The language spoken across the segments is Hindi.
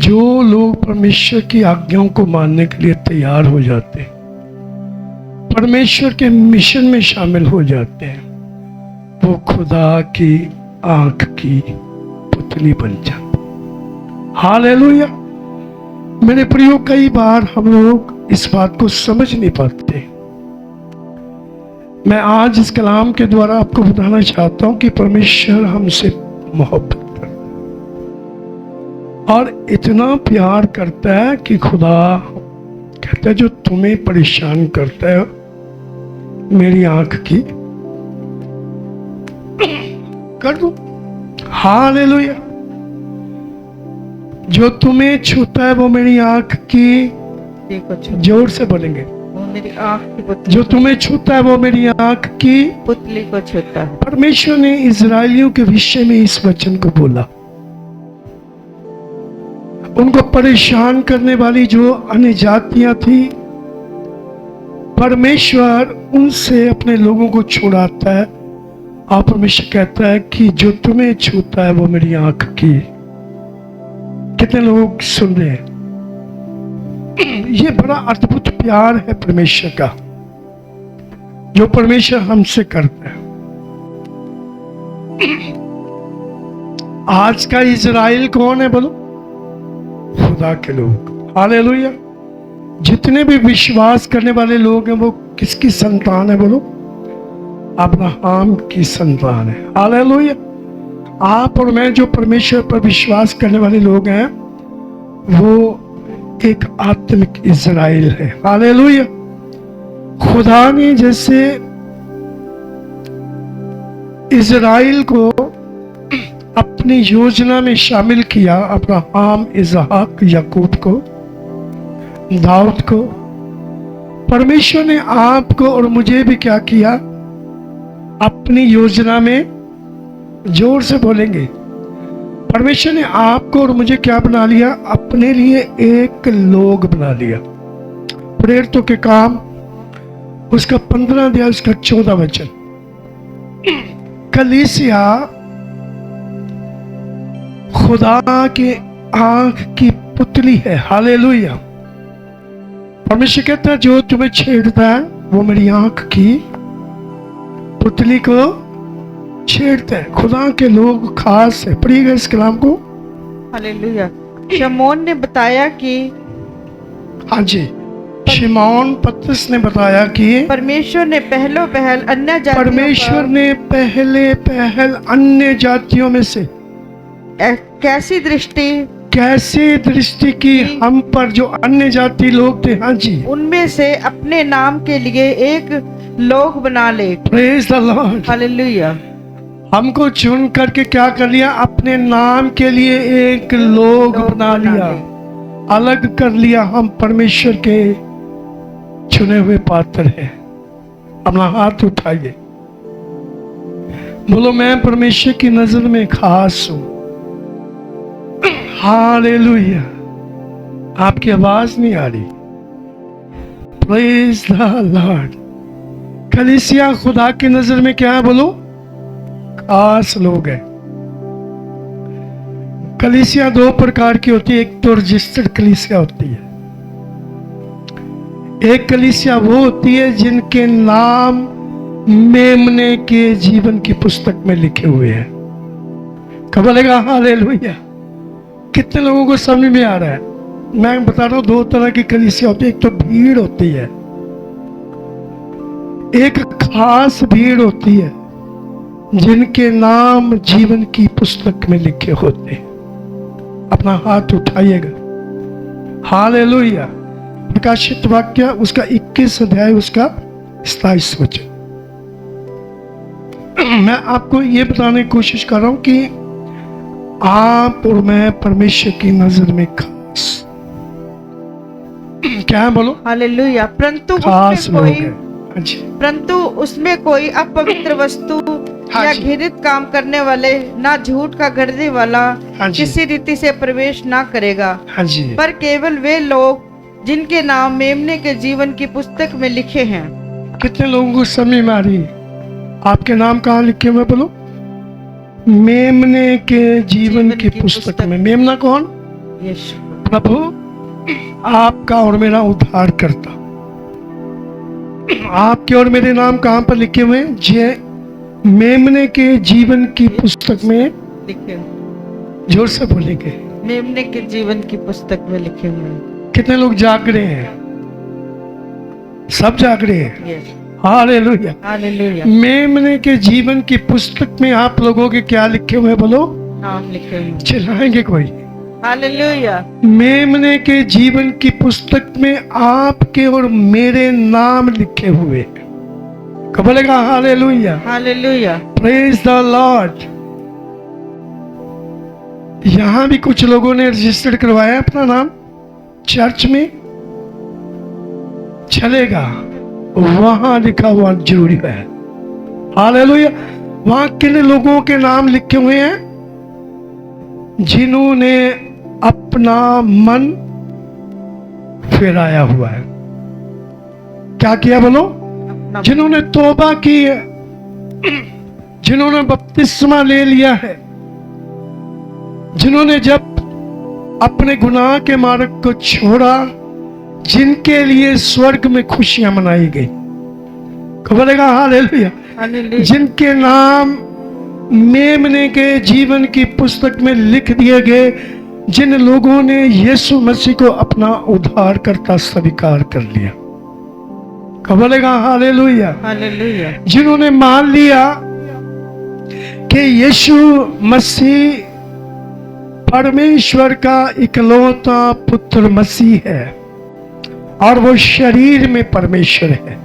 जो लोग परमेश्वर की आज्ञाओं को मानने के लिए तैयार हो जाते हैं, परमेश्वर के मिशन में शामिल हो जाते हैं, वो खुदा की आंख की पुतली बन जाते। हालेलुया। मेरे प्रियो, कई बार हम लोग इस बात को समझ नहीं पाते। मैं आज इस कलाम के द्वारा आपको बताना चाहता हूं कि परमेश्वर हमसे मोहब्बत करता है और इतना प्यार करता है कि खुदा कहता है जो तुम्हें परेशान करता है मेरी आंख की कर दो। हालेलुया। जो तुम्हें छूता है वो मेरी आंख की, जोर से बोलेंगे, वो मेरी आंख की पुतली, जो तुम्हें छूता है वो मेरी आंख की पुतली को छूता है। परमेश्वर ने इजरायलियों के विषय में इस वचन को बोला। उनको परेशान करने वाली जो अन्य जातियां थी, परमेश्वर उनसे अपने लोगों को छुड़ाता है और परमेश्वर कहता है कि जो तुम्हें छूता है वो मेरी आंख की। कितने लोग सुन रहे हैं? ये बड़ा अद्भुत प्यार है परमेश्वर का जो परमेश्वर हमसे करता है। आज का इजराइल कौन है बोलो? खुदा के लोग। हालेलुया। जितने भी विश्वास करने वाले लोग हैं वो किसकी संतान है बोलो? अब्राहम की संतान है। हालेलुया। आप और मैं जो परमेश्वर पर विश्वास करने वाले लोग हैं वो एक आत्मिक इजराइल है। हालेलुया। खुदा ने जैसे इजराइल को अपनी योजना में शामिल किया, अब्राहम, इसहाक, याकूब को, दाऊद को, परमेश्वर ने आपको और मुझे भी क्या किया? अपनी योजना में, जोर से बोलेंगे, परमेश्वर ने आपको और मुझे क्या बना लिया? अपने लिए एक लोग बना लिया। प्रेरितों के काम उसका 15 अध्याय उसका 14 वचन। कलीसिया खुदा के आंख की पुतली है। हालेलुया। परमेश्वर कहता है जो तुम्हें छेड़ता है वो मेरी आंख की पुतली को छेड़ते हैं। खुदा के लोग खास है। पढ़िएगा इस कलाम को। हालेलुया। शमौन ने बताया कि, हाँ जी, शिमोन पतरस ने बताया कि परमेश्वर ने पहलो पहल अन्य जातियों परमेश्वर ने पहले पहल अन्य जातियों में से कैसी दृष्टि की हम पर जो अन्य जाति लोग थे, हाँ जी, उनमें से अपने नाम के लिए एक लोग बना ले। Praise the lord. हालेलुया। हमको चुन करके क्या कर लिया? अपने नाम के लिए एक लोग बना लिया, अलग कर लिया। हम परमेश्वर के चुने हुए पात्र हैं। अपना हाथ उठाइए, बोलो मैं परमेश्वर की नजर में खास हूं। हालेलुया। आपकी आवाज नहीं आ रही। Praise the Lord. कलीसिया खुदा की नजर में क्या है बोलो? खास लोग हैं। कलीसिया दो प्रकार की होती है। एक तो रजिस्टर्ड कलीसिया होती है, एक कलीसिया वो होती है जिनके नाम मेमने के जीवन की पुस्तक में लिखे हुए हैं। कब बोलेगा हालेलुया? कितने लोगों को समझ में आ रहा है? मैं बता रहा हूं दो तरह की कलीसिया होती है। एक तो भीड़ होती है, एक खास भीड़ होती है जिनके नाम जीवन की पुस्तक में लिखे होते हैं। अपना हाथ उठाइएगा। हालेलुया। प्रकाशित वाक्य उसका 21 अध्याय उसका 27 वचन। मैं आपको ये बताने की कोशिश कर रहा हूं कि आप और मैं परमेश्वर की नजर में खास क्या है बोलो? हालेलुया। परंतु उसमें कोई अपवित्र वस्तु या घृणित काम करने वाले, ना झूठ का गढ़ने वाला किसी रीति से प्रवेश ना करेगा। पर केवल वे लोग जिनके नाम मेमने के जीवन की पुस्तक में लिखे हैं। कितने लोगों को समझ में आ रही? आपके नाम कहाँ लिखे हुए बोलो? मेमने के जीवन की पुस्तक में। मेमना कौन? प्रभु आपका और मेरा उद्धार करता। आपके और मेरे नाम कहां पर लिखे हुए हैं? जे मेमने के जीवन की पुस्तक में लिखे हुए। जोर से बोलेंगे, मेमने के जीवन की पुस्तक में लिखे हुए हैं। कितने लोग जाग रहे हैं? सब जाग रहे हैं। Yes. हालेलुया। हालेलुया। मेमने के जीवन की पुस्तक में आप लोगों के क्या लिखे हुए? बोलो, नाम लिखे हुए हैं। चिल्लाएंगे कोई? हालेलुया। मेमने के जीवन की पुस्तक में आपके और मेरे नाम लिखे हुए हैं। कब बोलेगा hallelujah? Hallelujah. Praise the Lord. यहां भी कुछ लोगों ने रजिस्टर्ड करवाया अपना नाम चर्च में, चलेगा, वहां लिखा हुआ जरूरी है। हालेलुया। वहां किन लोगों के नाम लिखे हुए हैं? जिन्होंने अपना मन फेराया हुआ है। क्या किया? बोलो, जिन्होंने तौबा की है, जिन्होंने बपतिस्मा ले लिया है, जिन्होंने जब अपने गुनाह के मार्ग को छोड़ा, जिनके लिए स्वर्ग में खुशियां मनाई गई। बोलेगा हालेलुया। हालेलुया। जिनके नाम मेमने के जीवन की पुस्तक में लिख दिए गए, जिन लोगों ने यीशु मसीह को अपना उद्धारकर्ता स्वीकार कर लिया। बोलेगा हालेलुया। हालेलुया। जिन्होंने मान लिया कि यीशु मसीह परमेश्वर का इकलौता पुत्र मसीह है और वो शरीर में परमेश्वर है,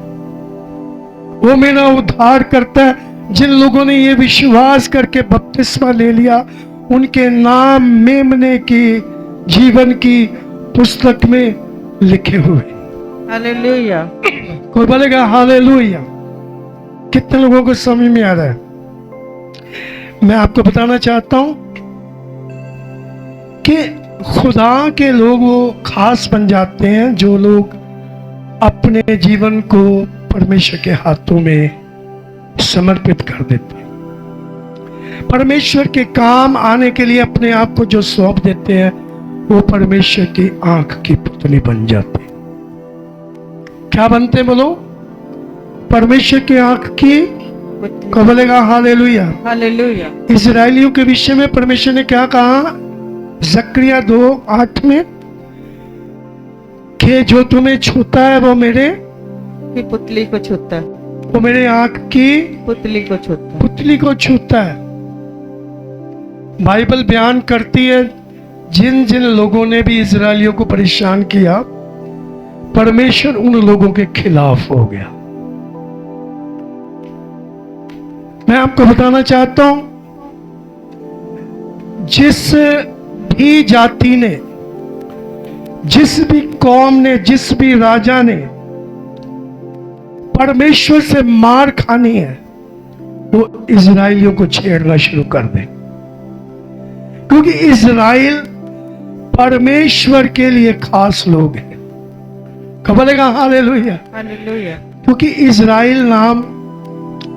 वो मेरा उद्धार करता है। जिन लोगों ने ये विश्वास करके बपतिस्मा ले लिया, उनके नाम मेमने की जीवन की पुस्तक में लिखे हुए। हालेलुया। कोई बोलेगा हालेलुया? कितने लोगों को समझ में आ रहा है? मैं आपको बताना चाहता हूं कि खुदा के लोग वो खास बन जाते हैं जो लोग अपने जीवन को परमेश्वर के हाथों में समर्पित कर देते हैं। परमेश्वर के काम आने के लिए अपने आप को जो सौंप देते हैं, वो परमेश्वर की आंख की पुतली बन जाते हैं। क्या बनते हैं? बोलो, परमेश्वर की आंख की। को बोलेगा हालेलुया। हालेलुया। इजराइलियों के विषय में परमेश्वर ने क्या कहा? जकरिया 2:8 में कि जो तुम्हें छूता है वो मेरे की पुतली को छूता है। वो मेरे आंख की पुतली को छूता है। पुतली को छूता है। बाइबल बयान करती है, जिन जिन लोगों ने भी इजराइलियों को परेशान किया, परमेश्वर उन लोगों के खिलाफ हो गया। मैं आपको बताना चाहता हूं, जिस भी जाति ने, जिस भी कौम ने, जिस भी राजा ने परमेश्वर से मार खानी है, वो इजराइलियों को छेड़ना शुरू कर दे, क्योंकि इजराइल परमेश्वर के लिए खास लोग हैं। कब बोलेगा हालेलुया? हालेलुया। क्योंकि इजराइल नाम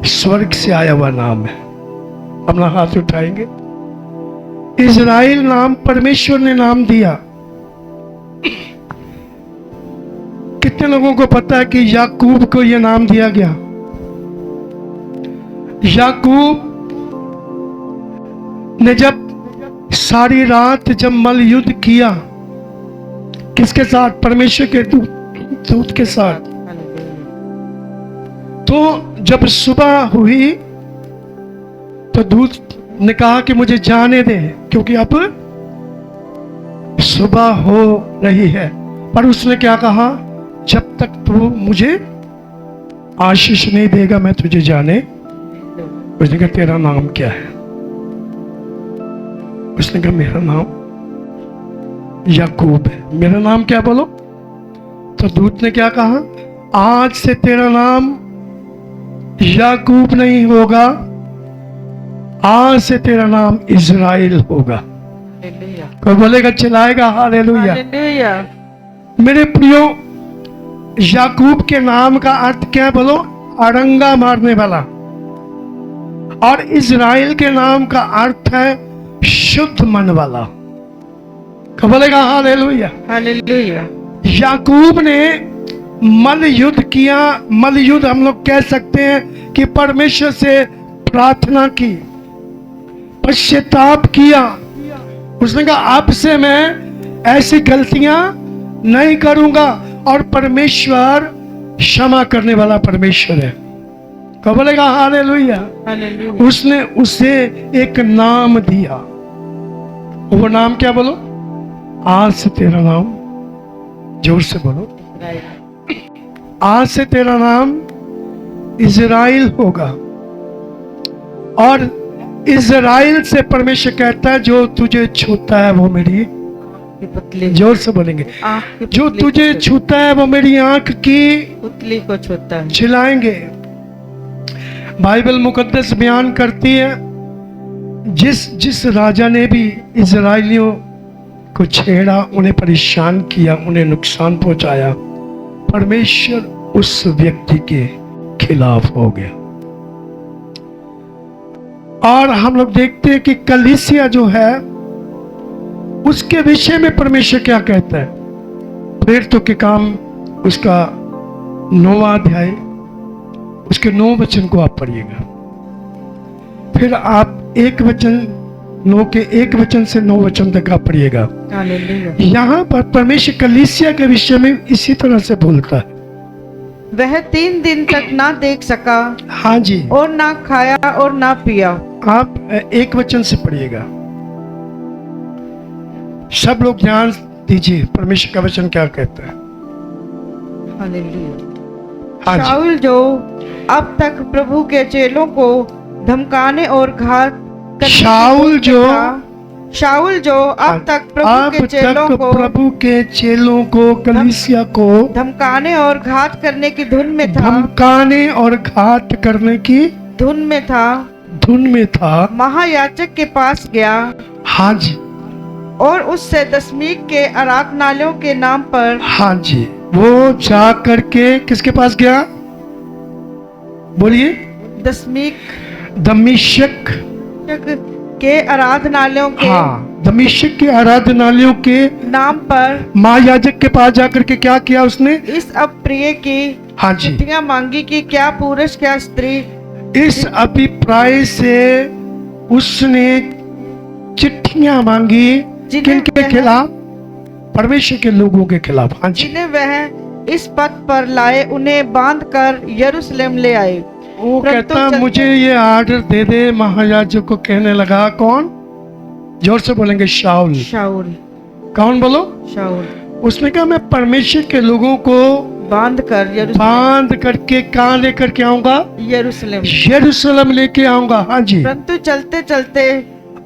स्वर्ग से आया हुआ नाम है। अपना हाथ उठाएंगे। इजराइल नाम परमेश्वर ने नाम दिया। कितने लोगों को पता है कि याकूब को यह नाम दिया गया? याकूब ने जब सारी रात जब मल युद्ध किया, किसके साथ? परमेश्वर के दूत के साथ। तो जब सुबह हुई तो दूत ने कहा कि मुझे जाने दे, क्योंकि अब सुबह हो रही है। पर उसने क्या कहा? जब तक तू मुझे आशीष नहीं देगा मैं तुझे जाने। उसने कहा तेरा नाम क्या है? उसने कहा मेरा नाम याकूब है। मेरा नाम क्या? बोलो। तो दूत ने क्या कहा? आज से तेरा नाम याकूब नहीं होगा, आज से तेरा नाम इजराइल होगा। कोई बोलेगा, चलाएगा हालेलुया। हालेलुया। मेरे प्रियो, याकूब के नाम का अर्थ क्या है? बोलो, अड़ंगा मारने वाला। और इजराइल के नाम का अर्थ है शुद्ध मन वाला। कब बोलेगा हालेलुया? हालेलुया। याकूब ने मल युद्ध किया। मल युद्ध हम लोग कह सकते हैं कि परमेश्वर से प्रार्थना की, पश्चाताप किया। उसने कहा अब से मैं ऐसी गलतियां नहीं करूंगा, और परमेश्वर क्षमा करने वाला परमेश्वर है। कब बोलेगा हालेलुया? हालेलुया। उसने उसे एक नाम दिया। वो नाम क्या? बोलो, आज से तेरा नाम, जोर से बोलो, आज से तेरा नाम इज़राइल होगा। और इज़राइल से परमेश्वर कहता है जो तुझे छूता है वो मेरी, जोर से बोलेंगे, जो तुझे छूता है वो मेरी आंख की पुतली को छूता है। छिलाएंगे। बाइबल मुकद्दस बयान करती है जिस राजा ने भी इज़राइलियों को छेड़ा, उन्हें परेशान किया, उन्हें नुकसान पहुंचाया, परमेश्वर उस व्यक्ति के खिलाफ हो गया। और हम लोग देखते हैं कि कलीसिया जो है उसके विषय में परमेश्वर क्या कहता है। प्रेरितों के काम उसका 9वां अध्याय, उसके 9 वचन को आप पढ़िएगा। फिर आप 1 वचन से 9 वचन तक आप पढ़िएगा। यहाँ पर परमेश्वर कलीसिया के विषय में इसी तरह से बोलता है। वह 3 दिन तक ना देख सका, हाँ जी, और ना खाया और ना पिया। आप 1 वचन से पढ़िएगा। सब लोग ध्यान दीजिए, परमेश्वर का वचन क्या कहता है। हाँ, शाऊल जो अब तक प्रभु के चेलों को धमकाने और घात करने, शाऊल जो अब तक प्रभु के चेलों को कलीसिया को धमकाने और घात करने की धुन में था, धमकाने और घात करने की धुन में था, महायाजक के पास गया। हाँ जी, और उससे दशमीक के आराधनालयों के नाम पर, हाँ जी, वो जा करके किसके पास गया? बोलिए, दमिश्क के आराधनालयों के, हाँ, दमिश्क के आराधनालयों के नाम पर महायाजक के पास जाकर के क्या किया उसने? इस अप्रिय की, हाँ जी, चिट्ठियां मांगी कि क्या पुरुष क्या स्त्री। इस अभिप्राय से उसने चिट्ठियां मांगी किनके खिलाफ? परमेश्वर के लोगों के खिलाफ। हाँ जी, जिन्हें वह इस पद पर लाए, उन्हें बांध कर यरूशलेम ले आए। वो कहता मुझे ये आर्डर दे दे। महायाजक को कहने लगा, कौन? जोर से बोलेंगे, शाऊल। कौन? बोलो, शाऊल। उसने कहा मैं परमेश्वर के लोगों को बांध करके कहाँ लेकर के आऊंगा? यरूशलेम लेके आऊंगा। हाँ जी, परंतु चलते चलते,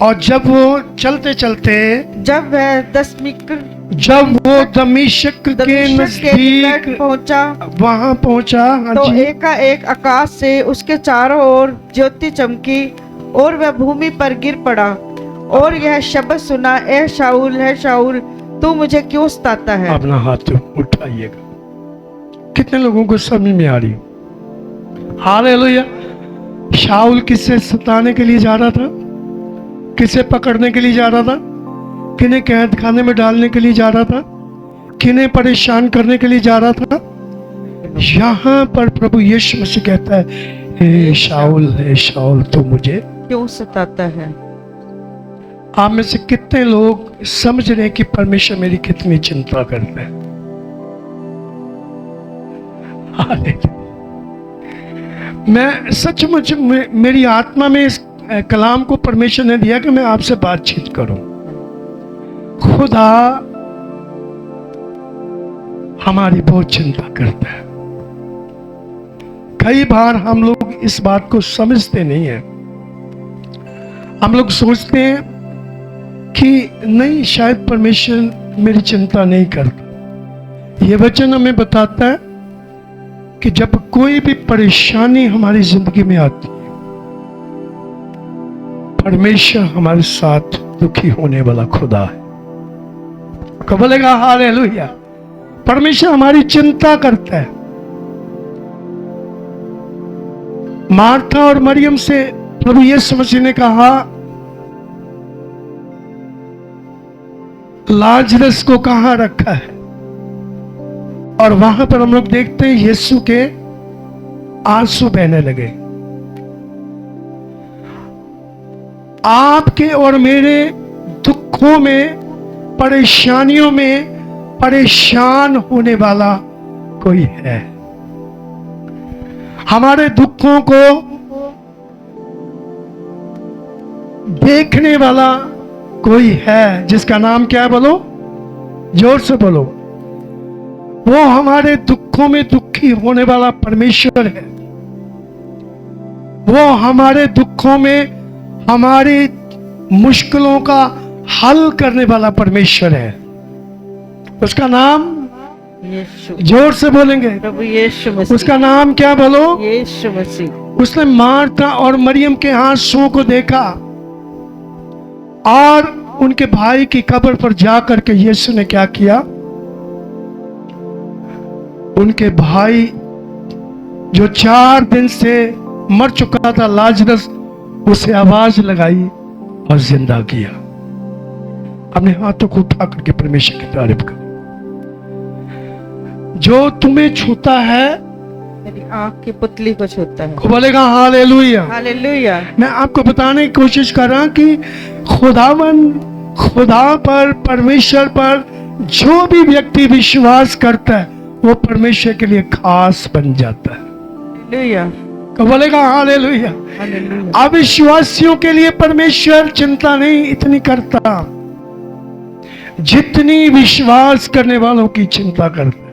और जब वो चलते चलते, जब वो दमिश्क के नजदीक पहुंचा, वहां पहुंचा, तो एकाएक आकाश से उसके चारों ओर ज्योति चमकी और वह भूमि पर गिर पड़ा और यह शब्द सुना, ए शाऊल, है शाऊल, तू मुझे क्यों सताता है? अपना हाथ उठाइएगा। कितने लोगों को समझ में आ रही? हालेलुया। शाऊल किससे सताने के लिए जा रहा था? किसे पकड़ने के लिए जा रहा था? किन्हें कैद खाने में डालने के लिए जा रहा था? किन्हें परेशान करने के लिए जा रहा था? यहाँ पर प्रभु यीशु मसीह कहता है, हे शाऊल, तू मुझे क्यों सताता है? आप में से कितने लोग समझ रहे हैं कि परमेश्वर मेरी कितनी चिंता करता है? मैं सचमुच मेरी आत्मा में इस कलाम को परमेश्वर ने दिया कि मैं आपसे बातचीत करूं। खुदा हमारी बहुत चिंता करता है। कई बार हम लोग इस बात को समझते नहीं है। हम लोग सोचते हैं कि नहीं, शायद परमेश्वर मेरी चिंता नहीं करता। यह वचन हमें बताता है कि जब कोई भी परेशानी हमारी जिंदगी में आती है, परमेश्वर हमारे साथ दुखी होने वाला खुदा है। कब बोलेगा हालेलुया? परमेश्वर हमारी चिंता करता है। मार्था और मरियम से प्रभु यीशु मसीह ने कहा, लाजरस को कहां रखा है, और वहां पर हम लोग देखते हैं यीशु के आंसू बहने लगे। आपके और मेरे दुखों में, परेशानियों में परेशान होने वाला कोई है। हमारे दुखों को देखने वाला कोई है, जिसका नाम क्या है? बोलो, जोर से बोलो। वो हमारे दुखों में दुखी होने वाला परमेश्वर है। वो हमारे दुखों में हमारी मुश्किलों का हल करने वाला परमेश्वर है। उसका नाम यीशु। जोर से बोलेंगे, प्रभु यीशु मसीह। उसका नाम क्या? बोलो, यीशु मसीह। उसने मार्था और मरियम के आंसुओं को देखा और उनके भाई की कब्र पर जाकर के यीशु ने क्या किया? उनके भाई जो 4 दिन से मर चुका था, लाजरस, उसे आवाज लगाई और जिंदा किया। अपने हाथों को उठा करके परमेश्वर की तारीफ कर। जो तुम्हें छूता है, मेरी आंख की पुतली को छूता है, को बोलेगा हालेलुया। हालेलुया। मैं आपको बताने की कोशिश कर रहा कि खुदा पर, परमेश्वर पर जो भी व्यक्ति विश्वास करता है वो परमेश्वर के लिए खास बन जाता है। हालेलुया। को बोलेगा हालेलुया। हालेलुया। अविश्वासियों के लिए परमेश्वर चिंता नहीं इतनी करता जितनी विश्वास करने वालों की चिंता करता है।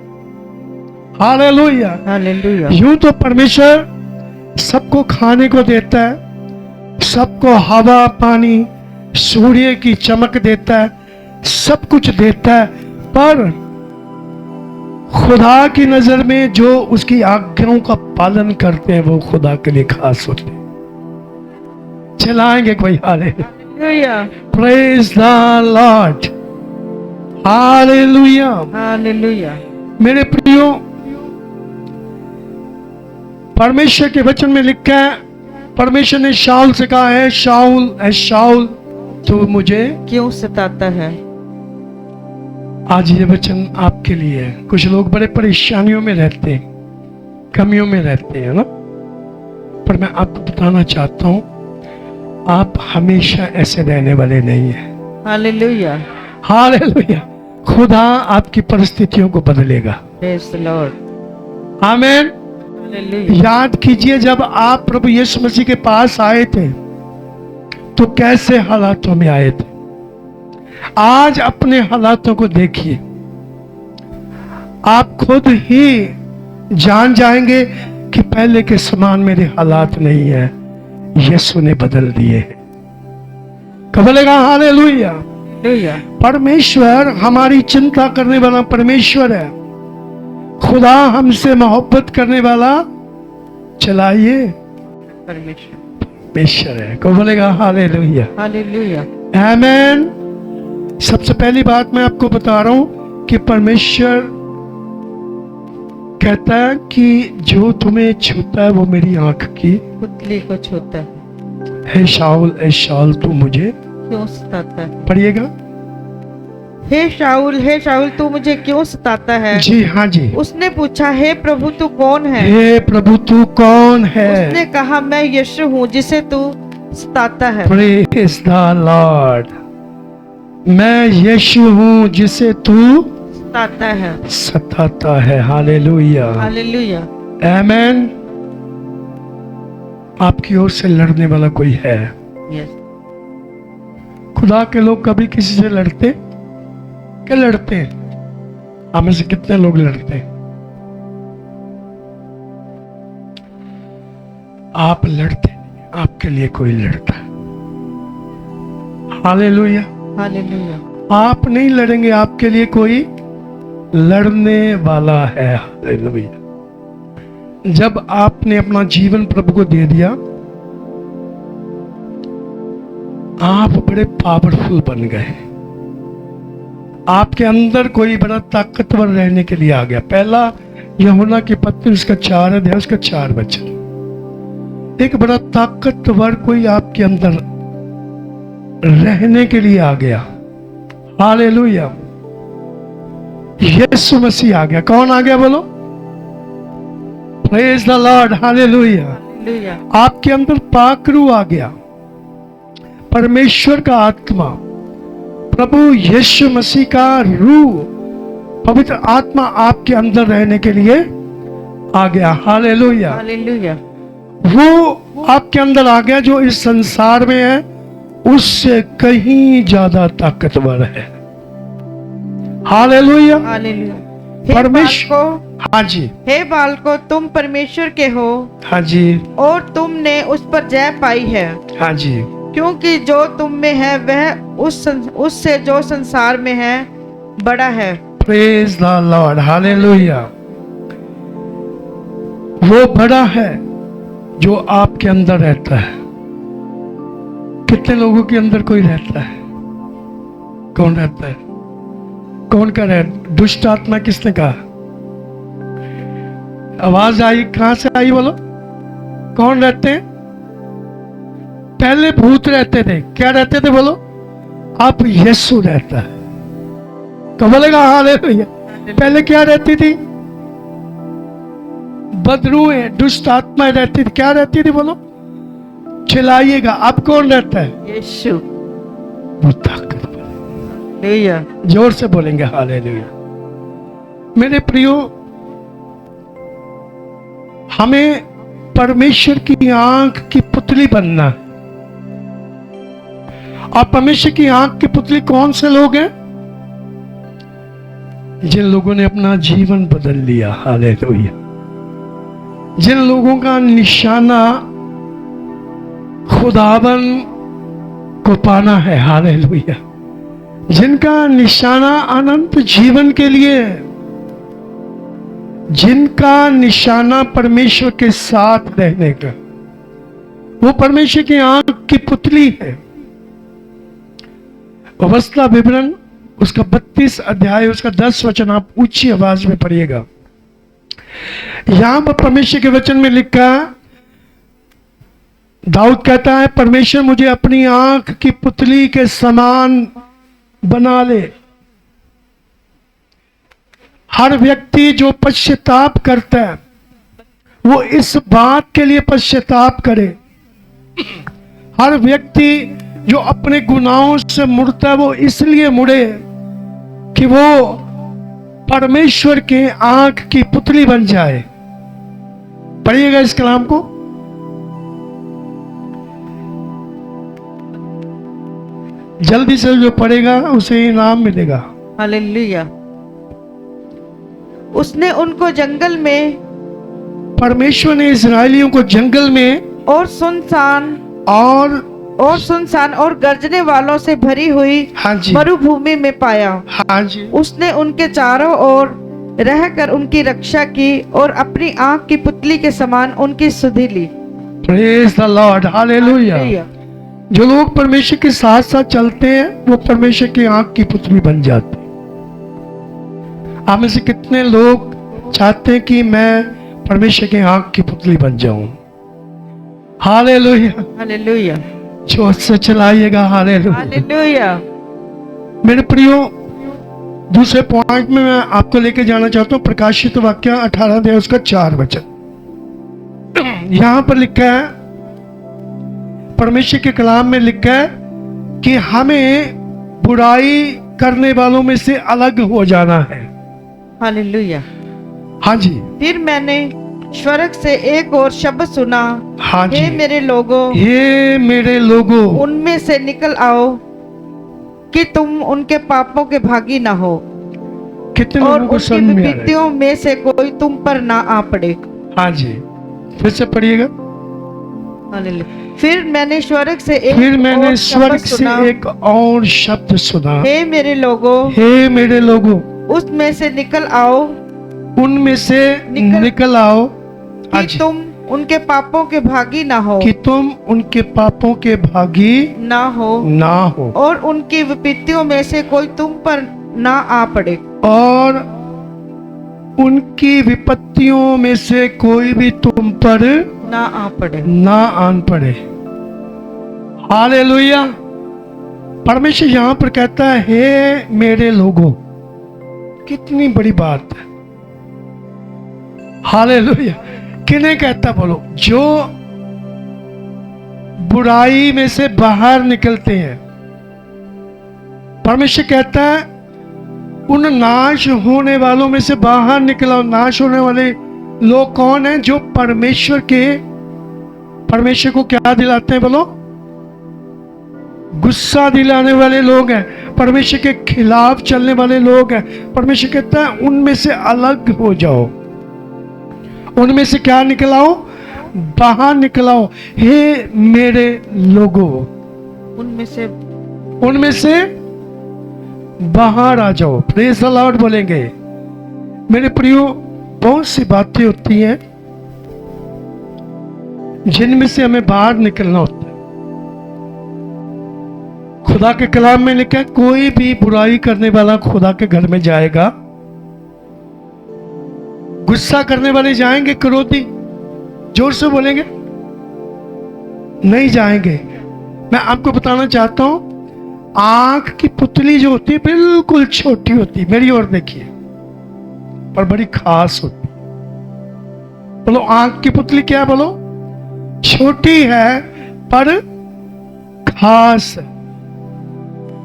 हालेलुया। हालेलुया। यूं तो परमेश्वर सबको खाने को देता है, सबको हवा पानी सूर्य की चमक देता है, सब कुछ देता है, पर खुदा की नजर में जो उसकी आज्ञाओं का पालन करते हैं वो खुदा के लिए खास होते हैं। चलाएंगे कोई? Hallelujah. Praise the lord. Hallelujah. Hallelujah. मेरे प्रियो, परमेश्वर के वचन में लिखा है, परमेश्वर ने शाऊल से कहा है, शाऊल ऐ शाऊल तो मुझे क्यों सताता है? आज ये वचन आपके लिए है। कुछ लोग बड़े परेशानियों में रहते हैं, कमियों में रहते हैं ना, पर मैं आपको बताना चाहता हूं आप हमेशा ऐसे रहने वाले नहीं है। हालेलुया। हालेलुया। खुदा आपकी परिस्थितियों को बदलेगा। Praise the Lord. आमीन। हालेलुया। याद कीजिए, जब आप प्रभु यीशु मसीह के पास आए थे तो कैसे हालातों में आए थे। आज अपने हालातों को देखिए, आप खुद ही जान जाएंगे कि पहले के समान मेरे हालात नहीं है, यीशु ने बदल दिए हैं। कब बोलेगा हालेलुया। परमेश्वर हमारी चिंता करने वाला परमेश्वर है। खुदा हमसे मोहब्बत करने वाला, चलाइए, परमेश्वर है। कब बोलेगा हालेलुया। हालेलुया। आमीन। सबसे पहली बात मैं आपको बता रहा हूं कि परमेश्वर कहता है कि जो तुम्हें छूता है वो मेरी आंख की पुतली को छूता है। ए शाऊल तू मुझे क्यों सताता है? पढ़िएगा। हे शाऊल तू मुझे क्यों सताता है? जी हाँ जी। उसने पूछा, हे प्रभु तू कौन है? हे प्रभु तू कौन है? उसने कहा, मैं यीशु हूँ जिसे तू सताता है। Praise the Lord. मैं यीशु हूँ जिसे तू सताता है। हालेलुया। हालेलुया। आमीन। आपकी ओर से लड़ने वाला कोई है? यस। खुदा के लोग कभी किसी से लड़ते? क्या लड़ते हैं? आप में से कितने लोग लड़ते हैं? आप लड़ते नहीं, आपके लिए कोई लड़ता है। हालेलुया। हालेलुया। आप नहीं लड़ेंगे, आपके लिए कोई लड़ने वाला है। हालेलुया। जब आपने अपना जीवन प्रभु को दे दिया, आप बड़े पावरफुल बन गए। आपके अंदर कोई बड़ा ताकतवर रहने के लिए आ गया। पहला यूहन्ना की पत्री उसका 4 अध्याय उसका 4 वचन। एक बड़ा ताकतवर कोई आपके अंदर रहने के लिए आ गया। हालेलुया। यीशु मसीह आ गया। कौन आ गया बोलो? Praise the lord. हालेलुया। आपके अंदर पाकरू आ गया, परमेश्वर का आत्मा, प्रभु यीशु मसीह का रूह, पवित्र आत्मा आपके अंदर रहने के लिए आ गया। हालेलुया। हालेलुया। वो आपके अंदर आ गया जो इस संसार में है उससे कहीं ज्यादा ताकतवर है। हालेलुया। हालेलुया। परमेश्वर, हाँ जी, हे बालको, तुम परमेश्वर के हो, हाँ जी, और तुमने उस पर जय पाई है, हाँ जी, क्योंकि जो तुम में है वह उससे जो संसार में है बड़ा है। Praise the lord. हालेलुया। वो बड़ा है जो आपके अंदर रहता है। कितने लोगों के अंदर कोई रहता है? कौन रहता है? कौन का रहता? दुष्ट आत्मा किसने कहा? आवाज आई, कहां से आई बोलो? कौन रहते हैं? पहले भूत रहते थे। क्या रहते थे बोलो? अब यीशु रहता है। कब बोलेगा हालेलुया? पहले क्या रहती थी? बदरूएं, दुष्ट आत्माएं रहती थी। क्या रहती थी बोलो? चिल्लाइएगा। अब कौन रहता है? यीशु। वो ताकतवर। हालेलुया। जोर से बोलेंगे हालेलुया। मेरे प्रियो, हमें परमेश्वर की आंख की पुतली बनना है। और परमेश्वर की आंख की पुतली कौन से लोग हैं? जिन लोगों ने अपना जीवन बदल लिया। हालेलुया। जिन लोगों का निशाना खुदावन को पाना है। हालेलुया। जिनका निशाना अनंत जीवन के लिए है, जिनका निशाना परमेश्वर के साथ रहने का, वो परमेश्वर की आंख की पुतली है। अवस्था विवरण उसका 32 अध्याय उसका 10 वचन आप ऊंची आवाज में पढ़िएगा। यहां पर परमेश्वर के वचन में लिखा, दाऊद कहता है, परमेश्वर मुझे अपनी आंख की पुतली के समान बना ले। हर व्यक्ति जो पश्चाताप करता है वो इस बात के लिए पश्चाताप करे। हर व्यक्ति जो अपने गुनाहों से मुड़ता है वो इसलिए मुड़े कि वो परमेश्वर के आंख की पुतली बन जाए। पढ़िएगा इस कलाम को। जल्दी से जो पढ़ेगा उसे इनाम मिलेगा। हालेलुया। उसने उनको जंगल में, परमेश्वर ने इस्राएलियों को जंगल में और सुनसान और गरजने वालों से भरी हुई, हाँ जी, मरुभूमि में पाया। हाँ जी। उसने उनके चारों ओर रहकर उनकी रक्षा की और अपनी आंख की पुतली के समान उनकी सुधि ली। Praise the lord. हालेलुया। जो लोग परमेश्वर के साथ साथ चलते हैं वो परमेश्वर की आंख की पुतली बन जाते। आप में से कितने लोग चाहते हैं कि मैं परमेश्वर की आंख की पुतली बन जाऊं? हालेलुया। हालेलुया। जोर से चलाइएगा हालेलुया। हालेलुया। मेरे प्रियो, दूसरे पॉइंट में मैं आपको लेके जाना चाहता हूं। प्रकाशित वाक्य 18 अध्याय उसका 4 वचन। यहां पर लिखा है, परमेश्वर के कलाम में लिखा है कि हमें बुराई करने वालों में से अलग हो जाना है। हालेलुया। हाँ जी। फिर मैंने स्वर्ग से एक और शब्द सुना, हाँ जी, हे मेरे लोगों, हे मेरे लोगों, उनमें से निकल आओ कि तुम उनके पापों के भागी ना हो, कितने और लोगों को उनकी समझ में आ रहा है? विपत्तियों में से कोई तुम पर ना आ पड़े। हाँ जी, फिर से पढ़िएगा। फिर मैंने स्वर्ग से एक और शब्द सुना, हे मेरे लोगों, हे मेरे लोगों, उसमें से निकल आओ, उनमें से निकल आओ कि तुम उनके पापों के भागी ना हो, कि तुम उनके पापों के भागी ना हो, और उनकी विपत्तियों में से कोई तुम पर ना आ पड़े, और उनकी विपत्तियों में से कोई भी तुम पर ना आ पड़े। हालेलुया। परमेश्वर यहां पर कहता है, हे मेरे लोगों, कितनी बड़ी बात है। हालेलुया। किन्हें कहता बोलो? जो बुराई में से बाहर निकलते हैं। परमेश्वर कहता है उन नाश होने वालों में से बाहर निकलो। नाश होने वाले लोग कौन हैं? जो परमेश्वर को क्या दिलाते हैं बोलो? गुस्सा दिलाने वाले लोग हैं, परमेश्वर के खिलाफ चलने वाले लोग हैं। परमेश्वर कहता है उनमें से अलग हो जाओ, उनमें से क्या निकलाओ? बाहर निकलाओ। हे मेरे लोगों, उनमें से बाहर आ जाओ। प्रेज द लॉर्ड बोलेंगे। मेरे प्रियो, बहुत सी बातें होती हैं जिनमें से हमें बाहर निकलना होता है। खुदा के कलाम में लिखा है, कोई भी बुराई करने वाला खुदा के घर में जाएगा। गुस्सा करने वाले जाएंगे, क्रोधी, जोर से बोलेंगे, नहीं जाएंगे। मैं आपको बताना चाहता हूं, आंख की पुतली जो होती है बिल्कुल छोटी होती है, मेरी ओर देखिए, पर बड़ी खास होती है। बोलो आंख की पुतली क्या है? बोलो छोटी है पर खास है।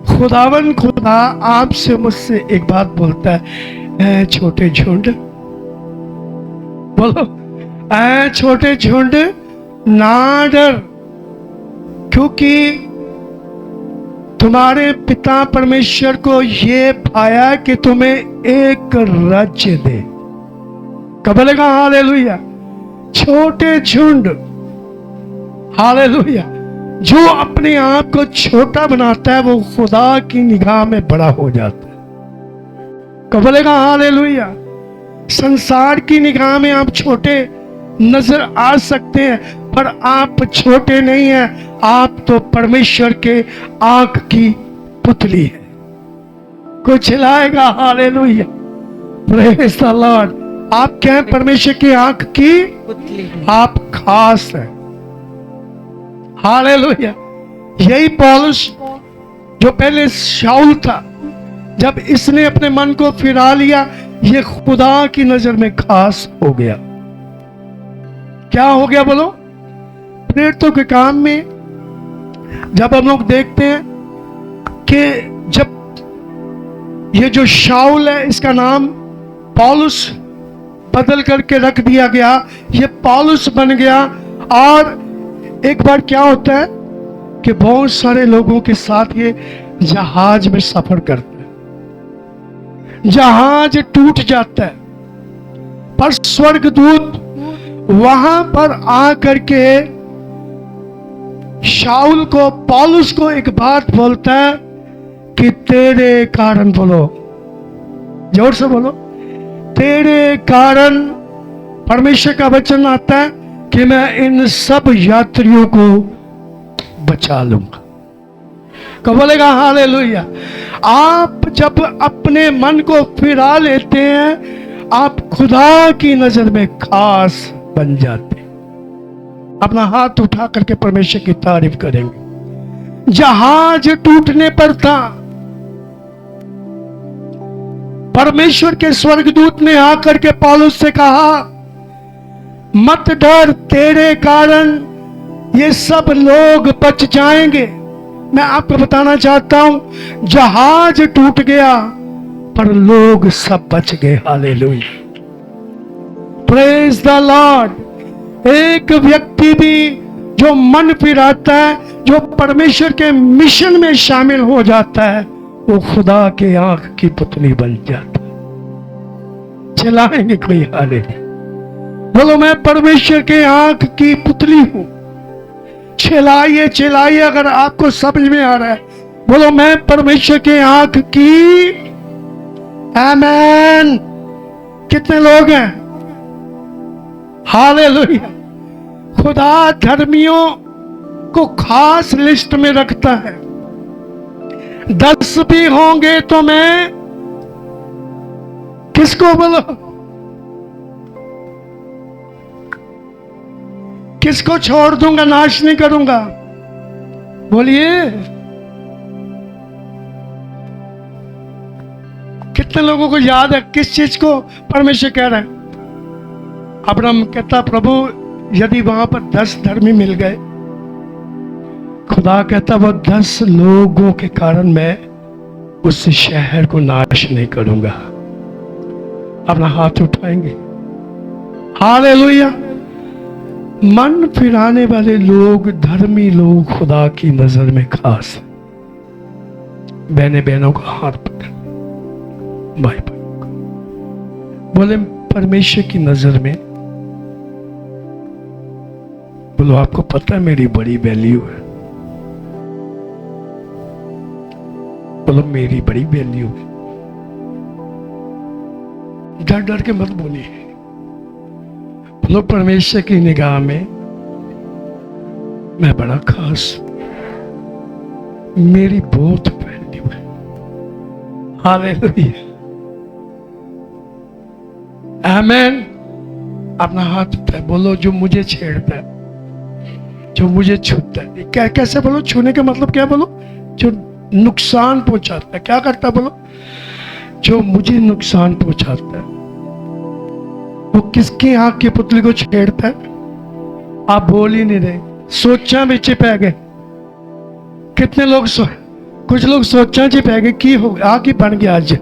खुदावन खुदा आपसे मुझसे एक बात बोलता है, छोटे झुंड, बोलो छोटे झुंड ना डर, क्योंकि तुम्हारे पिता परमेश्वर को ये भाया कि तुम्हें एक राज्य दे। कब बोलेगा हालेलुया? छोटे झुंड। हालेलुया। जो अपने आप को छोटा बनाता है वो खुदा की निगाह में बड़ा हो जाता है। कब बोलेगा हालेलुया? संसार की निगाह में आप छोटे नजर आ सकते हैं, पर आप छोटे नहीं हैं। आप तो परमेश्वर के आंख की पुतली है। कोई चिल्लाएगा हालेलुया? Praise the Lord. आप क्या हैं? परमेश्वर की आंख की पुतली। आप खास हैं। हालेलुया। यही पौलुस जो पहले शाऊल था, जब इसने अपने मन को फिरा लिया, ये खुदा की नजर में खास हो गया। क्या हो गया बोलो? प्रेरितों के काम में जब हम लोग देखते हैं कि जब ये जो शाऊल है, इसका नाम पौलुस बदल करके रख दिया गया, ये पौलुस बन गया। और एक बार क्या होता है कि बहुत सारे लोगों के साथ ये जहाज में सफर करते हैं, जहाज टूट जाता है, पर स्वर्गदूत वहां पर आकर के शाऊल को, पौलुस को एक बात बोलता है कि तेरे कारण, बोलो जोर से बोलो, तेरे कारण परमेश्वर का वचन आता है कि मैं इन सब यात्रियों को बचा लूंगा। कब बोलेगा हालेलुया? आप जब अपने मन को फिरा लेते हैं, आप खुदा की नजर में खास बन जाते। अपना हाथ उठा करके परमेश्वर की तारीफ करेंगे। जहाज टूटने पर था, परमेश्वर के स्वर्गदूत ने आकर के पौलुस से कहा, मत डर, तेरे कारण ये सब लोग बच जाएंगे। मैं आपको बताना चाहता हूं, जहाज टूट गया पर लोग सब बच गए। Hallelujah, praise the Lord. एक व्यक्ति भी जो मन फिराता है, जो परमेश्वर के मिशन में शामिल हो जाता है, वो खुदा के आंख की पुतली बन जाता है। चलाएंगे कोई? हालेलुया, बोलो मैं परमेश्वर के आंख की पुतली हूं। चिल्लाइए चिल्लाइए अगर आपको समझ में आ रहा है। बोलो मैं परमेश्वर के आंख की। आमेन। कितने लोग हैं? हालेलुया। खुदा धर्मियों को खास लिस्ट में रखता है। 10 भी होंगे तो मैं किसको बोलो, किसको छोड़ दूंगा, नाश नहीं करूंगा? बोलिए कितने लोगों को याद है किस चीज को परमेश्वर कह रहा है? अब्राहम कहता प्रभु यदि वहां पर 10 धर्मी मिल गए, खुदा कहता वो 10 लोगों के कारण मैं उस शहर को नाश नहीं करूंगा। अपना हाथ उठाएंगे। हालेलुया। मन फिराने वाले लोग, धर्मी लोग खुदा की नजर में खास है। बहने बहनों का हाथ पकड़, भाई भाई बोले परमेश्वर की नजर में, बोलो आपको पता है मेरी बड़ी वैल्यू है। बोलो मेरी बड़ी वैल्यू है। डर डर के मत बोलिए। बोलो परमेश्वर की निगाह में मैं बड़ा खास, मेरी बहुत वैल्यू है। हालेलुया। आमेन। अपना हाथ उठाए, बोलो जो मुझे छेड़ता है, जो मुझे छूता है। क्या कैसे बोलो? छूने का मतलब क्या बोलो? जो नुकसान पहुंचाता है। क्या करता है बोलो? जो मुझे नुकसान पहुंचाता है। वो किसकी आंख की पुतली को छेड़ता है? आप बोल ही नहीं रहे। सोचा में पै गए। कितने लोग कुछ लोग सोचा च पै गए की हो आंख ही बन गया। आज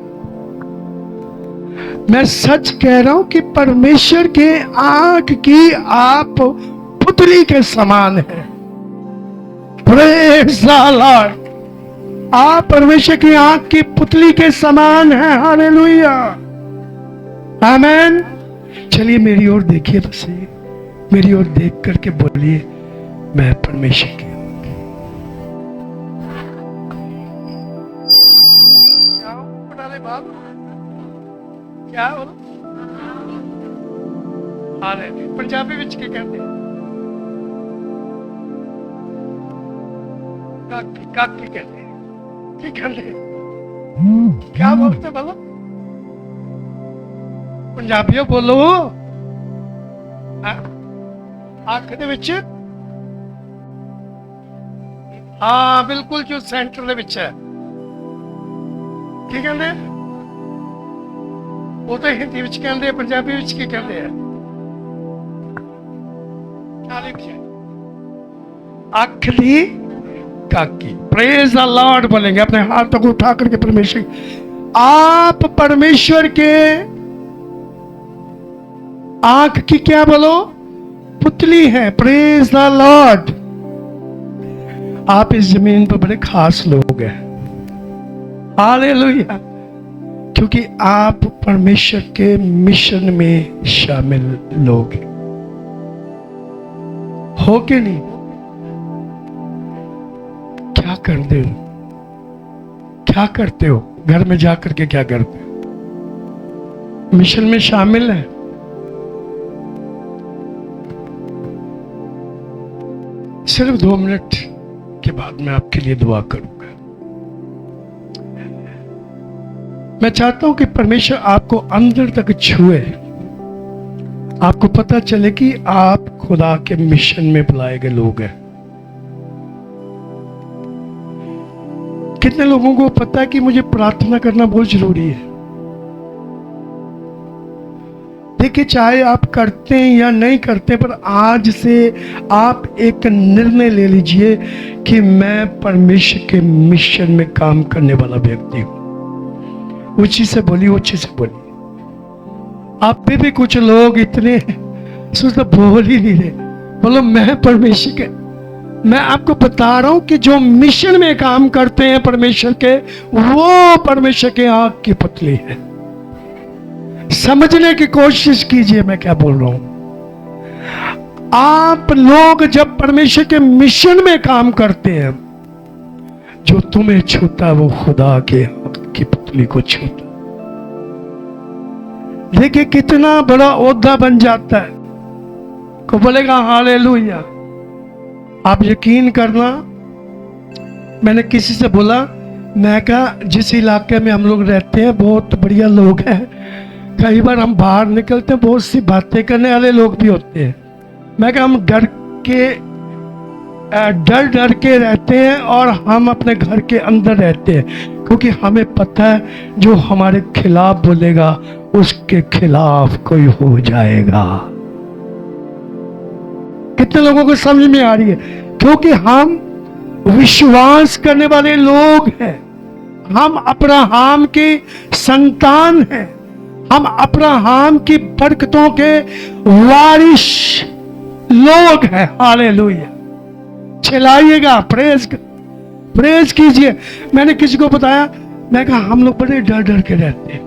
मैं सच कह रहा हूं कि परमेश्वर के आंख की आप पुतली के समान है। Praise the Lord. आप परमेश्वर की आंख की पुतली के समान है। हालेलुया। आमेन। चलिए मेरी ओर देखिए तो सही। मेरी ओर देख करके बोलिए मैं परमेश्वर की क्या बोलो? पंजाबी विच की कहते हैं? काकी काकी कहते हैं। की कहते हैं? क्या बोलते बोलो? पंजाबियों बोलो। आंख दे विच, हाँ बिल्कुल जो सेंटर दे विच है। की कहते हैं? वो तो हिंदी विच कहते हैं, पंजाबी विच की कहते हैं? आंख दी काकी। प्रेज द लॉर्ड बोलेंगे अपने हाथों को उठा करके परमेश्वर। आप परमेश्वर के आंख की क्या बोलो? पुतली है। Praise the Lord. आप इस जमीन पर बड़े खास लोग हैं। हालेलुया। क्योंकि आप परमेश्वर के मिशन में शामिल लोग हैं। हो के नहीं? क्या करते हो? क्या करते हो? घर में जाकर के क्या करते हो? मिशन में शामिल है। सिर्फ 2 मिनट के बाद मैं आपके लिए दुआ करूंगा। मैं चाहता हूं कि परमेश्वर आपको अंदर तक छुए, आपको पता चले कि आप खुदा के मिशन में बुलाए गए लोग हैं। कितने लोगों को पता है कि मुझे प्रार्थना करना बहुत जरूरी है? देखिए चाहे आप करते हैं या नहीं करते, पर आज से आप एक निर्णय ले लीजिए कि मैं परमेश्वर के मिशन में काम करने वाला व्यक्ति हूं। ऊंची से बोलिए, ऊंची से बोलिए। आप भी कुछ लोग इतने सोचते बोल ही नहीं रहे। बोलो मैं परमेश्वर के, मैं आपको बता रहा हूं कि जो मिशन में काम करते हैं परमेश्वर के, वो परमेश्वर के आंख की पुतली है। समझने की कोशिश कीजिए मैं क्या बोल रहा हूं। आप लोग जब परमेश्वर के मिशन में काम करते हैं, जो तुम्हें छूता वो खुदा के आंख की पुतली को छूता। देखिए कितना बड़ा ओहदा बन जाता है। को बोलेगा हालेलुया। आप यकीन करना, मैंने किसी से बोला, मैं कहा जिस इलाके में हम लोग रहते हैं बहुत बढ़िया लोग हैं, कई बार हम बाहर निकलते हैं बहुत सी बातें करने वाले लोग भी होते हैं। मैं कहा हम डर के डर डर के रहते हैं और हम अपने घर के अंदर रहते हैं, क्योंकि हमें पता है जो हमारे खिलाफ बोलेगा उसके खिलाफ कोई हो जाएगा। कितने लोगों को समझ में आ रही है? क्योंकि हम विश्वास करने वाले लोग हैं, हम अब्राहम की संतान हैं, हम अब्राहम की बरकतों के वारिस लोग हैं। हालेलुया। चिल्लाइएगा, प्रेज कीजिए। मैंने किसी को बताया, मैं कहा हम लोग बड़े डर डर के रहते हैं।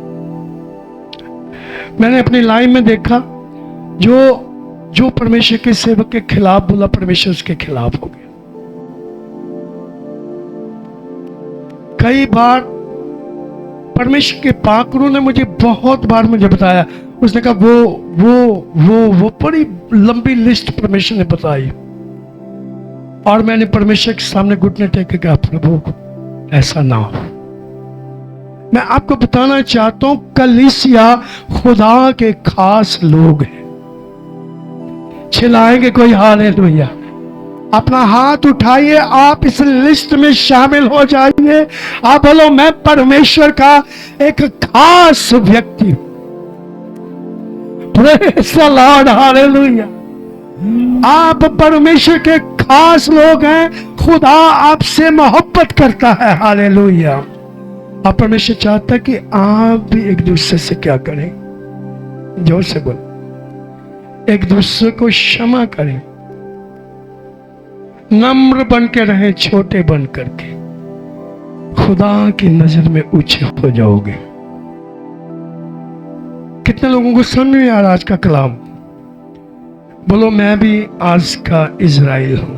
मैंने अपनी लाइफ में देखा जो परमेश्वर के सेवक के खिलाफ बोला, परमेश्वर उसके खिलाफ हो गया। कई बार परमेश्वर के पाकरों ने मुझे बहुत बार मुझे बताया, उसने कहा वो बड़ी लंबी लिस्ट परमेश्वर ने बताई, और मैंने परमेश्वर के सामने घुटने टेक के कहा, प्रभु ऐसा ना हो। मैं आपको बताना चाहता हूं, कलीसिया खुदा के खास लोग हैं। चिल्लाएंगे कोई हालेलुया? अपना हाथ उठाइए, आप इस लिस्ट में शामिल हो जाइए। आप बोलो, मैं परमेश्वर का एक खास व्यक्ति हूं। Praise the lord, hallelujah. आप परमेश्वर के खास लोग हैं। खुदा आपसे मोहब्बत करता है। हालेलुया। आप परमेश्वर चाहता है कि आप भी एक दूसरे से क्या करें? जोर से बोलो, एक दूसरे को क्षमा करें, नम्र बन के रहें, छोटे बन करके खुदा की नजर में ऊंचे हो जाओगे। कितने लोगों को समझ में आ रहा आज का कलाम? बोलो, मैं भी आज का इज़राइल हूं।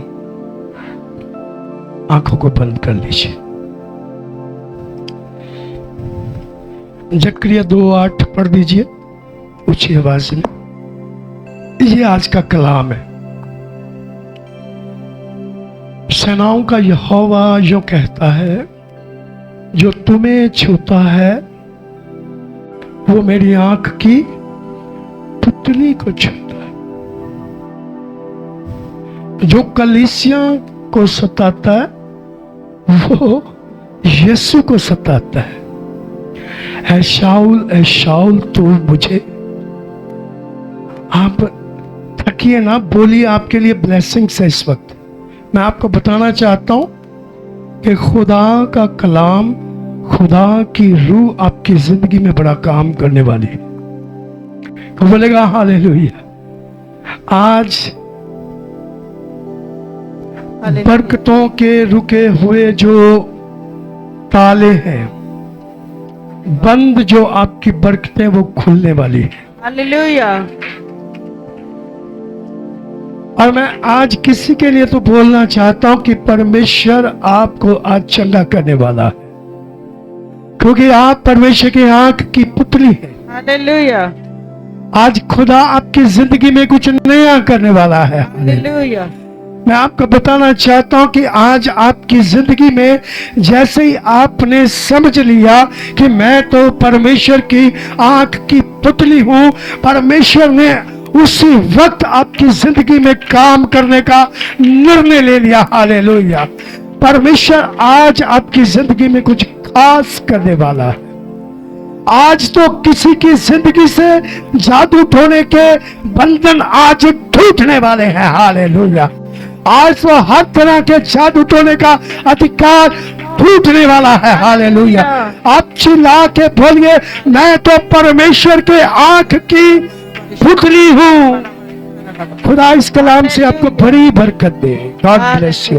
आंखों को बंद कर लीजिए। जकरिया 2:8 पढ़ दीजिए ऊंची आवाज में। ये आज का कलाम है। सेनाओं का यहोवा जो कहता है, जो तुम्हें छूता है वो मेरी आंख की पुतली को छूता है। जो कलीसिया को सताता है वो यीशु को सताता है। ऐ शाऊल तू मुझे, आप थकिए ना, बोलिए, आपके लिए ब्लेसिंग्स है। इस वक्त मैं आपको बताना चाहता हूं कि खुदा का कलाम, खुदा की रूह आपकी जिंदगी में बड़ा काम करने वाली है। तो बोलेगा हालेलुया। आज बरकतों के रुके हुए जो ताले हैं, बंद जो आपकी बरकतें, वो खुलने वाली है। हालेलुया। और मैं आज किसी के लिए तो बोलना चाहता हूं कि परमेश्वर आपको आज चंगा करने वाला है, क्योंकि आप परमेश्वर की आंख की पुतली है। हालेलुया। आज खुदा आपकी जिंदगी में कुछ नया करने वाला है। हालेलुया। मैं आपको बताना चाहता हूं कि आज आपकी जिंदगी में जैसे ही आपने समझ लिया कि मैं तो परमेश्वर की आंख की पुतली हूं, परमेश्वर ने उसी वक्त आपकी जिंदगी में काम करने का निर्णय ले लिया। हालेलुया। परमेश्वर आज आपकी जिंदगी में कुछ खास करने वाला है। आज तो किसी की जिंदगी से जादू टोने के बंधन आज टूटने वाले हैं। हालेलुया। आज तो हर तरह के जादू टोने का अधिकार टूटने वाला है। हालेलुया। आप चिल्ला के बोलिए, मैं तो परमेश्वर के आंख की पुतली हूँ। खुदा इस कलाम से आपको बड़ी बरकत दे। God bless you.